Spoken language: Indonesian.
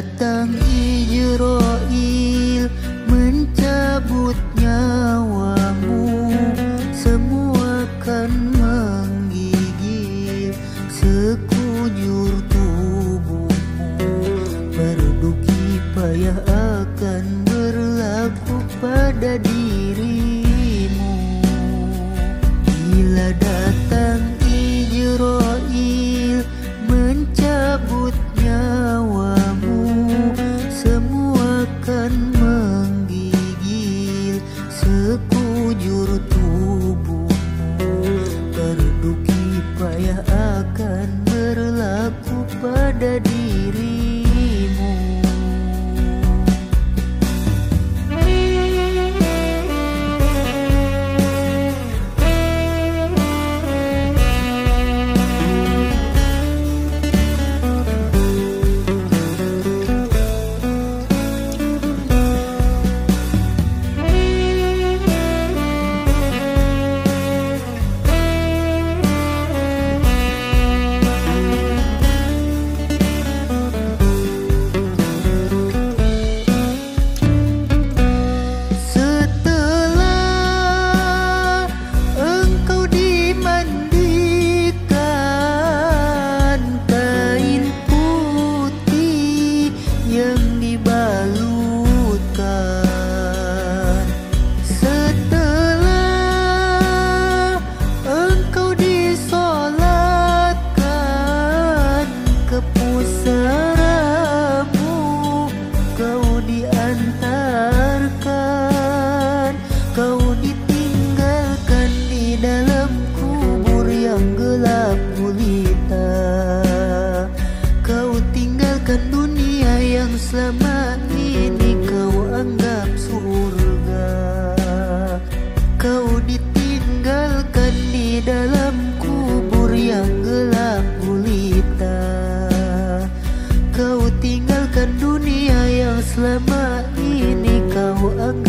datang Ijrail mencabut nyawamu, semua akan menggigil sekujur tubuhmu. Berduki payah akan berlaku pada dirimu. Bila datang Ijrail mencabut nyawamu, semua akan menggigil sekujur tubuhmu. Berduki payah akan berlaku pada dirimu. Kau ditinggalkan di dalam kubur yang gelap gulita. Kau tinggalkan dunia yang selama ini kau anggap surga. Kau ditinggalkan di dalam kubur yang gelap gulita. Kau tinggalkan dunia yang selama ini kau anggap